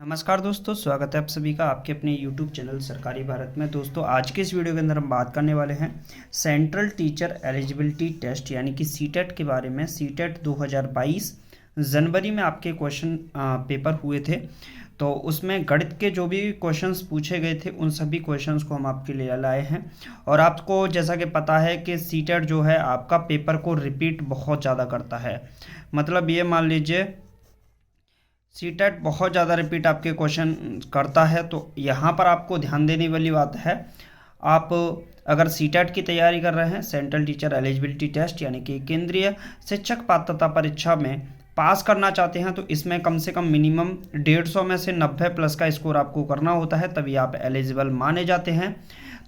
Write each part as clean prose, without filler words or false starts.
नमस्कार दोस्तों, स्वागत है आप सभी का आपके अपने YouTube चैनल सरकारी भारत में। दोस्तों आज के इस वीडियो के अंदर हम बात करने वाले हैं सेंट्रल टीचर एलिजिबिलिटी टेस्ट यानी कि सीटेट के बारे में। सीटेट 2022 जनवरी में आपके क्वेश्चन पेपर हुए थे, तो उसमें गणित के जो भी क्वेश्चंस पूछे गए थे उन सभी क्वेश्चंस को हम आपके लिए लाए हैं। और आपको जैसा कि पता है कि सीटेट जो है आपका पेपर को रिपीट बहुत ज़्यादा करता है। मतलब ये मान लीजिए सीटेट बहुत ज़्यादा रिपीट आपके क्वेश्चन करता है, तो यहाँ पर आपको ध्यान देने वाली बात है। आप अगर सीटेट की तैयारी कर रहे हैं, सेंट्रल टीचर एलिजिबिलिटी टेस्ट यानी कि केंद्रीय शिक्षक पात्रता परीक्षा में पास करना चाहते हैं, तो इसमें कम से कम मिनिमम 150 में से 90 प्लस का स्कोर आपको करना होता है, तभी आप एलिजिबल माने जाते हैं।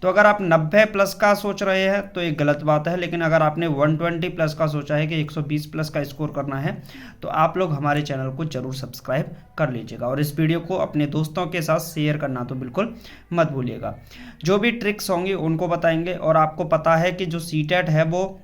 तो अगर आप 90 प्लस का सोच रहे हैं तो एक गलत बात है, लेकिन अगर आपने 120 प्लस का सोचा है कि 120 प्लस का स्कोर करना है, तो आप लोग हमारे चैनल को जरूर सब्सक्राइब कर लीजिएगा और इस वीडियो को अपने दोस्तों के साथ शेयर करना तो बिल्कुल मत भूलिएगा। जो भी ट्रिक्स होंगी उनको बताएंगे। और आपको पता है कि जो सीटेट है वो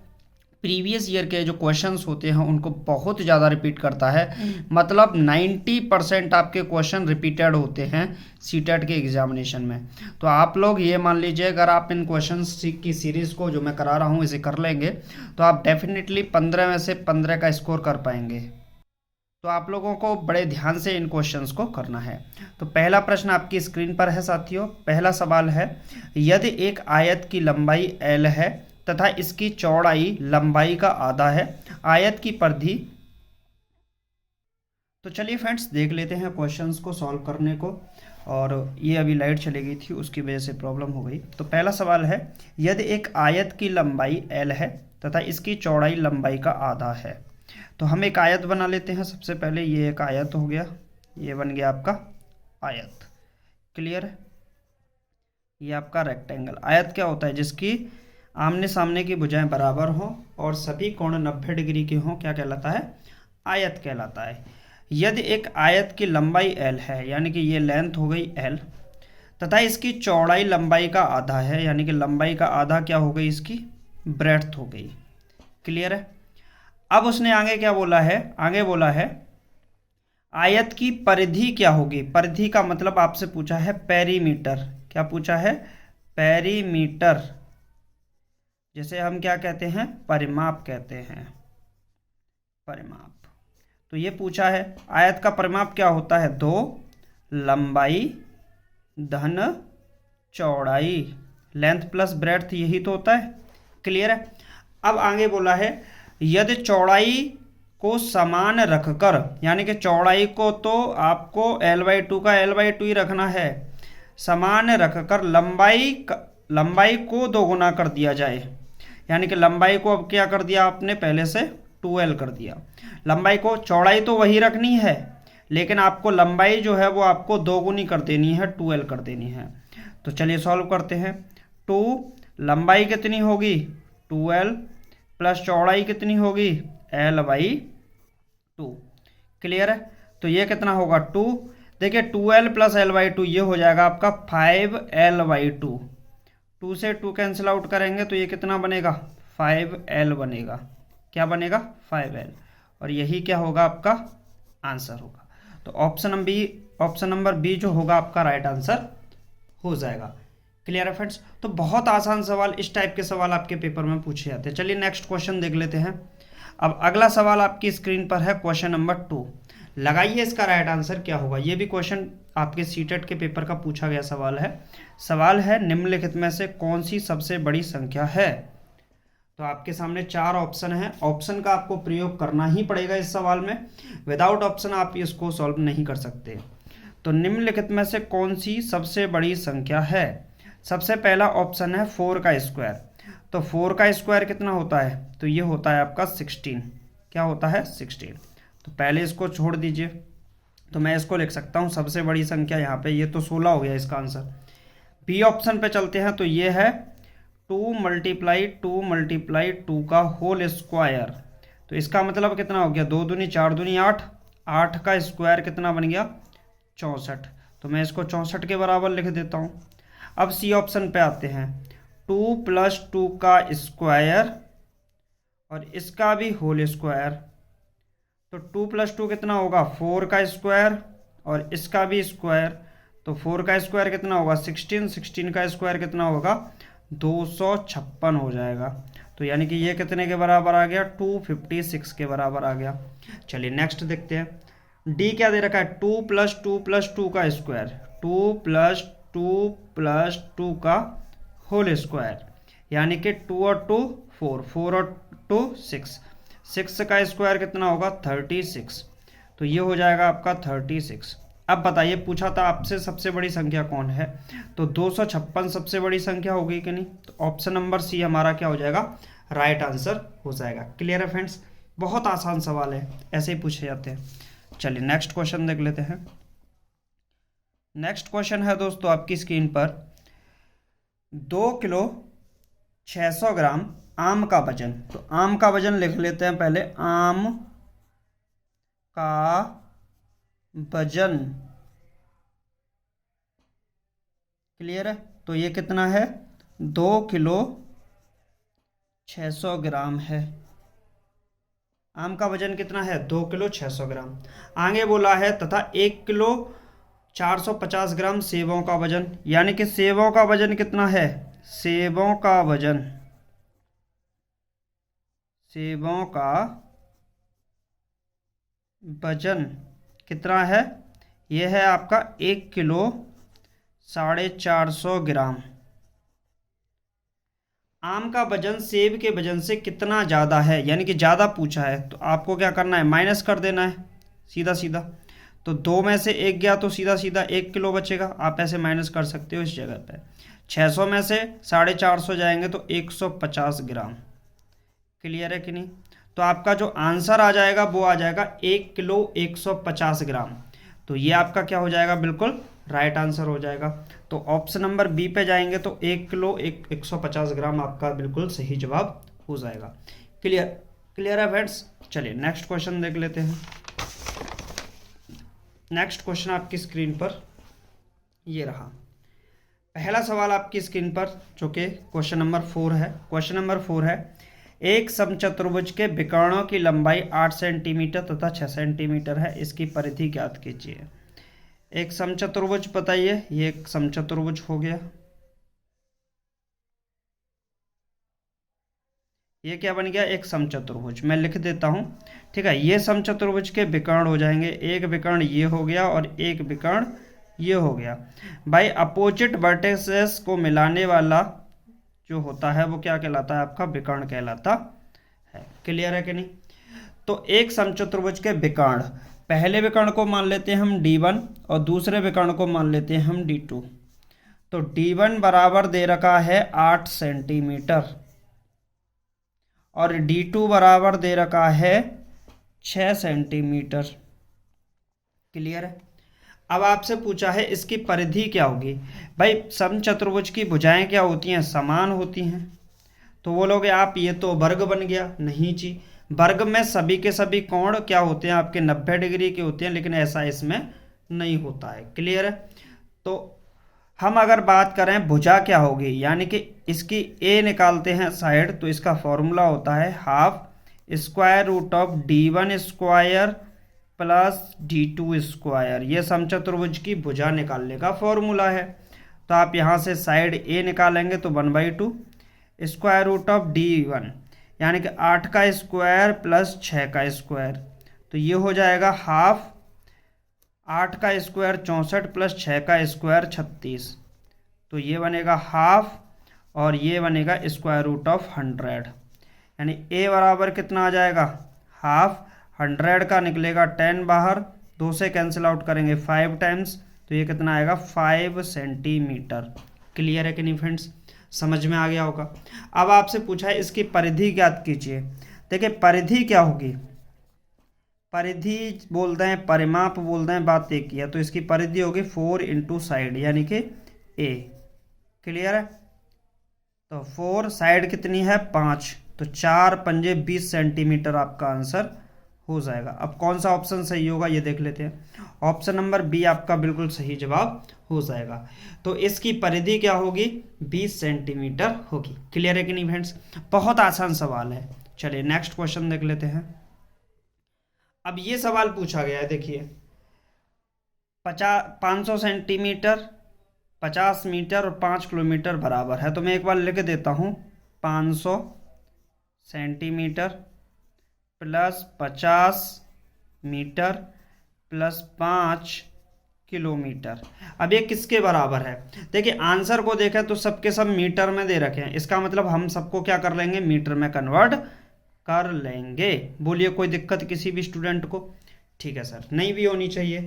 प्रीवियस ईयर के जो क्वेश्चंस होते हैं उनको बहुत ज़्यादा रिपीट करता है। मतलब 90% आपके क्वेश्चन रिपीटेड होते हैं सीटेट के एग्जामिनेशन में। तो आप लोग ये मान लीजिए, अगर आप इन क्वेश्चंस की सीरीज़ को जो मैं करा रहा हूँ इसे कर लेंगे तो आप डेफिनेटली 15 में से 15 का स्कोर कर पाएंगे। तो आप लोगों को बड़े ध्यान से इन क्वेश्चंस को करना है। तो पहला प्रश्न आपकी स्क्रीन पर है साथियों। पहला सवाल है, यदि एक आयत की लंबाई L है तथा इसकी चौड़ाई लंबाई का आधा है, आयत की परिधि। तो चलिए फ्रेंड्स देख लेते हैं क्वेश्चंस को सॉल्व करने को। और ये अभी लाइट चली गई थी, उसकी वजह से प्रॉब्लम हो गई। तो पहला सवाल है, यदि एक आयत की लंबाई L है तथा इसकी चौड़ाई लंबाई का आधा है। तो हम एक आयत बना लेते हैं। सबसे पहले ये एक आयत हो गया, ये बन गया आपका आयत। क्लियर है? ये आपका रेक्टेंगल। आयत क्या होता है? जिसकी आमने सामने की भुजाएं बराबर हों और सभी कोण 90 डिग्री के हों, क्या कहलाता है? आयत कहलाता है। यदि एक आयत की लंबाई L है, यानी कि ये लेंथ हो गई L, तथा इसकी चौड़ाई लंबाई का आधा है, यानी कि लंबाई का आधा क्या हो गई? इसकी ब्रेड्थ हो गई। क्लियर है? अब उसने आगे क्या बोला है? आगे बोला है आयत की परिधि क्या होगी। परिधि का मतलब आपसे पूछा है पेरीमीटर। क्या पूछा है? पेरीमीटर। जैसे हम क्या कहते हैं? परिमाप कहते हैं। परिमाप। तो ये पूछा है आयत का परिमाप क्या होता है? 2 लंबाई धन चौड़ाई, लेंथ प्लस ब्रेड्थ, यही तो होता है। क्लियर है? अब आगे बोला है यदि चौड़ाई को समान रखकर, यानी कि चौड़ाई को तो आपको L/2 का L/2 ही रखना है, समान रखकर लंबाई को 2 गुना कर दिया जाए। यानी कि लंबाई को अब क्या कर दिया आपने? पहले से 2L कर दिया। लंबाई को, चौड़ाई तो वही रखनी है, लेकिन आपको लंबाई जो है वो आपको 2 गुनी कर देनी है, 2L कर देनी है। तो चलिए सॉल्व करते हैं। 2 लंबाई कितनी होगी? 2L प्लस चौड़ाई कितनी होगी? L/2। क्लियर है? तो ये कितना होगा? 2। देखिए 2L प्लस L/2 ये हो जाएगा आपका 5L/2। 2 से 2 कैंसिल आउट करेंगे तो ये कितना बनेगा? 5L बनेगा। क्या बनेगा? 5L। और यही क्या होगा? आपका आंसर होगा। तो ऑप्शन नंबर बी जो होगा आपका राइट आंसर हो जाएगा। क्लियर है फ्रेंड्स? तो बहुत आसान सवाल, इस टाइप के सवाल आपके पेपर में पूछे जाते हैं। चलिए नेक्स्ट क्वेश्चन देख लेते हैं। अब अगला सवाल आपकी स्क्रीन पर है, क्वेश्चन नंबर 2। लगाइए इसका राइट आंसर क्या होगा। ये भी क्वेश्चन आपके सीटेट के पेपर का पूछा गया सवाल है। सवाल है, निम्नलिखित में से कौन सी सबसे बड़ी संख्या है? तो आपके सामने 4 ऑप्शन है। ऑप्शन का आपको प्रयोग करना ही पड़ेगा इस सवाल में। विदाउट ऑप्शन आप इसको सॉल्व नहीं कर सकते। तो निम्नलिखित में से कौन सी सबसे बड़ी संख्या है? सबसे पहला ऑप्शन है 4 का स्क्वायर। तो 4 का स्क्वायर कितना होता है? तो ये होता है आपका 16। क्या होता है? 16। तो पहले इसको छोड़ दीजिए, तो मैं इसको लिख सकता हूँ सबसे बड़ी संख्या यहाँ पे, ये तो 16 हो गया इसका आंसर। बी ऑप्शन पे चलते हैं, तो ये है 2 मल्टीप्लाई 2 का होल स्क्वायर। तो इसका मतलब कितना हो गया? 2 दूनी 4 दूनी 8। 8 का स्क्वायर कितना बन गया? 64। तो मैं इसको 64 के बराबर लिख देता हूँ। अब सी ऑप्शन पे आते हैं, 2 + 2 का स्क्वायर और इसका भी होल स्क्वायर। तो 2 + 2 कितना होगा? 4 का स्क्वायर और इसका भी स्क्वायर, तो 4 का स्क्वायर कितना होगा 16, 16 का स्क्वायर कितना होगा 256 हो जाएगा। तो यानी कि ये कितने के बराबर आ गया 256 के बराबर आ गया। चलिए नेक्स्ट देखते हैं। डी क्या दे रखा है 2 + 2 + 2 का स्क्वायर, 2 + 2 + 2 का होल स्क्वायर, यानी कि 2 और 2 4, 4 और 2 6, 6 का स्क्वायर कितना होगा 36। तो ये हो जाएगा आपका 36। अब बताइए पूछा था आपसे सबसे बड़ी संख्या कौन है, तो 256 सबसे बड़ी संख्या होगी कि नहीं, तो ऑप्शन नंबर सी हमारा क्या हो जाएगा राइट आंसर हो जाएगा। क्लियर है फ्रेंड्स, बहुत आसान सवाल है, ऐसे ही पूछे जाते हैं। चलिए नेक्स्ट क्वेश्चन देख लेते हैं। नेक्स्ट क्वेश्चन है दोस्तों आपकी स्क्रीन पर, 2 किलो 600 ग्राम आम का वजन, तो आम का वजन लिख लेते हैं पहले, आम का वजन। क्लियर है, तो ये कितना है 2 किलो 600 ग्राम है। आम का वजन कितना है 2 किलो 600 ग्राम। आगे बोला है तथा 1 किलो 450 ग्राम सेबों का वजन, यानी कि सेबों का वजन कितना है, सेबों का वजन, सेबों का वजन कितना है, यह है आपका 1 किलो 450 ग्राम। आम का वजन सेब के वजन से कितना ज़्यादा है, यानी कि ज़्यादा पूछा है, तो आपको क्या करना है माइनस कर देना है सीधा सीधा। तो 2 में से 1 गया तो सीधा सीधा 1 किलो बचेगा, आप ऐसे माइनस कर सकते हो इस जगह पे। 600 में से 450 जाएंगे तो 150 ग्राम। क्लियर है कि नहीं, तो आपका जो आंसर आ जाएगा वो आ जाएगा 1 किलो 150 ग्राम। तो ये आपका क्या हो जाएगा बिल्कुल राइट आंसर हो जाएगा। तो ऑप्शन नंबर बी पे जाएंगे तो 1 किलो 150 ग्राम आपका बिल्कुल सही जवाब हो जाएगा। क्लियर, क्लियर है फ्रेंड्स। चलिए नेक्स्ट क्वेश्चन देख लेते हैं। नेक्स्ट क्वेश्चन आपकी स्क्रीन पर ये रहा। पहला सवाल आपकी स्क्रीन पर जो कि क्वेश्चन नंबर 4 है। क्वेश्चन नंबर 4 है, एक समचतुर्भुज के विकर्णों की लंबाई 8 सेंटीमीटर तथा 6 सेंटीमीटर है, इसकी परिधि ज्ञात कीजिए। एक समचतुर्भुज बताइए, ये एक समचतुर्भुज हो गया, ये क्या बन गया एक समचतुर्भुज। मैं लिख देता हूं, ठीक है। ये समचतुर्भुज के विकर्ण हो जाएंगे, एक विकर्ण ये हो गया और एक विकर्ण ये हो गया। भाई अपोजिट वर्टिसेस को मिलाने वाला जो होता है वो क्या कहलाता है आपका विकर्ण कहलाता है। क्लियर है कि नहीं। तो एक समचतुर्भुज के विकर्ण, पहले विकर्ण को मान लेते हैं हम D1 और दूसरे विकर्ण को मान लेते हैं हम D2। तो D1 बराबर दे रखा है 8 सेंटीमीटर और D2 बराबर दे रखा है 6 सेंटीमीटर। क्लियर है। अब आपसे पूछा है इसकी परिधि क्या होगी। भाई समचतुर्भुज की भुजाएं क्या होती हैं समान होती हैं, तो बोलोगे आप ये तो वर्ग बन गया। नहीं जी, वर्ग में सभी के सभी कोण क्या होते हैं आपके 90 डिग्री के होते हैं, लेकिन ऐसा इसमें नहीं होता है। क्लियर है। तो हम अगर बात करें भुजा क्या होगी, यानी कि इसकी ए निकालते हैं साइड, तो इसका फॉर्मूला होता है half square root of D1 square plus D2 square. ये समचतुर्भुज की भुजा निकालने का फॉर्मूला है। तो आप यहाँ से साइड ए निकालेंगे तो 1/2 स्क्वायर रूट ऑफ D1, यानी कि 8 का स्क्वायर प्लस 6 का स्क्वायर, तो ये हो जाएगा हाफ 8 का स्क्वायर 64 प्लस 6 का स्क्वायर 36, तो ये बनेगा हाफ और ये बनेगा स्क्वायर रूट ऑफ 100, यानी ए बराबर कितना आ जाएगा हाफ, 100 का निकलेगा 10 बाहर, 2 से कैंसिल आउट करेंगे 5 टाइम्स, तो ये कितना आएगा 5 सेंटीमीटर। क्लियर है कि नहीं फ्रेंड्स, समझ में आ गया होगा। अब आपसे पूछा है इसकी परिधि ज्ञात कीजिए। देखिए परिधि क्या होगी, परिधि बोलते हैं परिमाप बोलते हैं, बात एक ही है। तो इसकी परिधि होगी 4 इंटू साइड, यानी कि ए। क्लियर है। तो 4 साइड कितनी है 5, तो 4 पंजे 20 सेंटीमीटर आपका आंसर हो जाएगा। अब कौन सा ऑप्शन सही होगा ये देख लेते हैं। ऑप्शन नंबर बी आपका बिल्कुल सही जवाब हो जाएगा। तो इसकी परिधि क्या होगी 20 सेंटीमीटर होगी। क्लियर है कि नहीं फ्रेंड्स, बहुत आसान सवाल है। चलिए नेक्स्ट क्वेश्चन देख लेते हैं। अब ये सवाल पूछा गया है, देखिए 500 सेंटीमीटर, 50 मीटर और 5 किलोमीटर बराबर है। तो मैं एक बार लिख देता हूँ, 500 centimetre plus 50 metre plus 5 kilometre. अब ये किसके बराबर है? देखिए आंसर को देखें तो सबके सब मीटर में दे रखे हैं, इसका मतलब हम सबको क्या कर लेंगे, मीटर में कन्वर्ट कर लेंगे। बोलिए कोई दिक्कत किसी भी स्टूडेंट को? ठीक है सर, नहीं भी होनी चाहिए।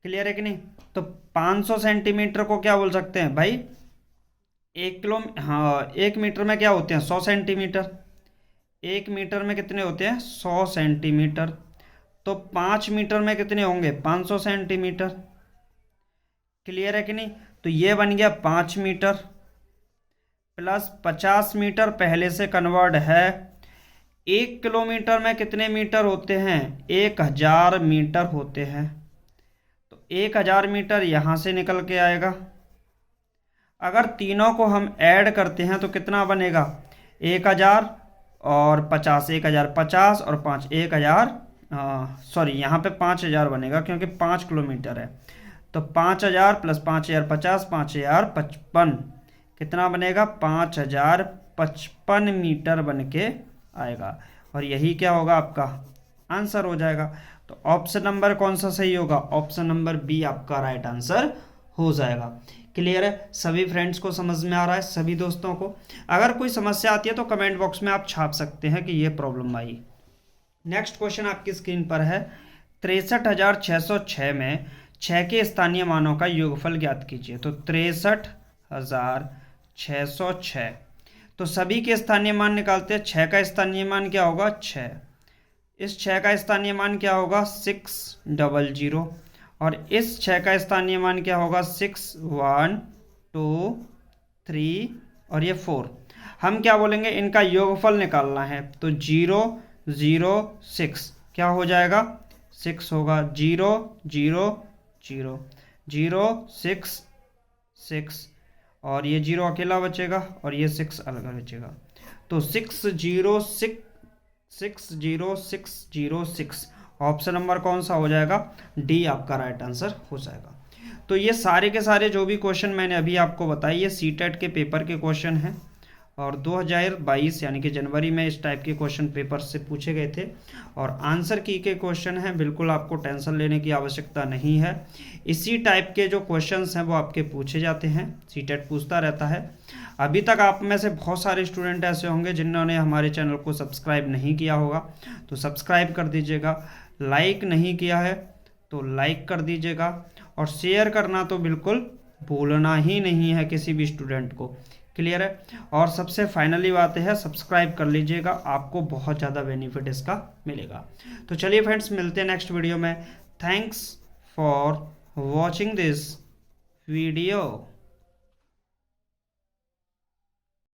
क्लियर है कि नहीं? तो 500 सेंटीमीटर को क्या बोल सकते हैं भाई, 1 मीटर में क्या होते हैं, 100 सेंटीमीटर। 1 मीटर में कितने होते हैं, 100 सेंटीमीटर। तो 5 मीटर में कितने होंगे, 500 सेंटीमीटर। क्लियर है कि नहीं? तो ये बन गया 5 मीटर प्लस 50 मीटर पहले से कन्वर्ट है। 1 किलोमीटर में कितने मीटर होते हैं, 1000 मीटर होते हैं। तो 1000 मीटर यहाँ से निकल के आएगा। अगर तीनों को हम ऐड करते हैं तो कितना बनेगा, 1000 और 50, 1050 और 5, 1000, सॉरी यहाँ पे 5000 बनेगा क्योंकि 5 किलोमीटर है। तो 5000 प्लस 5050, 5055, कितना बनेगा, 5055 मीटर बन के आएगा। और यही क्या होगा, आपका आंसर हो जाएगा। तो ऑप्शन नंबर कौन सा सही होगा, ऑप्शन नंबर बी आपका राइट आंसर हो जाएगा। क्लियर है? सभी फ्रेंड्स को समझ में आ रहा है, सभी दोस्तों को? अगर कोई समस्या आती है तो कमेंट बॉक्स में आप छाप सकते हैं कि ये प्रॉब्लम आई। नेक्स्ट क्वेश्चन आपकी स्क्रीन पर है, 63,606 में 6 के स्थानीय मानों का योगफल ज्ञात कीजिए। तो 63,606, तो सभी के स्थानीय मान निकालते हैं। 6 का स्थानीय मान क्या होगा, 6। इस 6 का स्थानीय मान क्या होगा, 600। और इस 6 का स्थानीय मान क्या होगा, 6, 1, 2, 3 और ये 4। हम क्या बोलेंगे, इनका योगफल निकालना है। तो 0, 0, 6 क्या हो जाएगा, 6 होगा। 0, 0, 0, 0, 6, 6 और ये 0 अकेला बचेगा और ये 6 अलग बचेगा। तो 606, 60606, ऑप्शन नंबर कौन सा हो जाएगा, डी आपका राइट आंसर हो जाएगा। तो ये सारे के सारे जो भी क्वेश्चन मैंने अभी आपको बताए ये सीटेट के पेपर के क्वेश्चन हैं और 2022 यानी कि जनवरी में इस टाइप के क्वेश्चन पेपर से पूछे गए थे और आंसर की के क्वेश्चन हैं। बिल्कुल आपको टेंशन लेने की आवश्यकता नहीं है। इसी टाइप के जो क्वेश्चंस हैं वो आपके पूछे जाते हैं, सीटेट पूछता रहता है। अभी तक आप में से बहुत सारे स्टूडेंट ऐसे होंगे जिन्होंने हमारे चैनल को सब्सक्राइब नहीं किया होगा, तो सब्सक्राइब कर दीजिएगा। लाइक नहीं किया है तो लाइक कर दीजिएगा और शेयर करना तो बिल्कुल भूलना ही नहीं है किसी भी स्टूडेंट को। क्लियर है? और सबसे फाइनली बात है, सब्सक्राइब कर लीजिएगा, आपको बहुत ज़्यादा बेनिफिट इसका मिलेगा। तो चलिए फ्रेंड्स, मिलते हैं नेक्स्ट वीडियो में। Thanks for watching this video.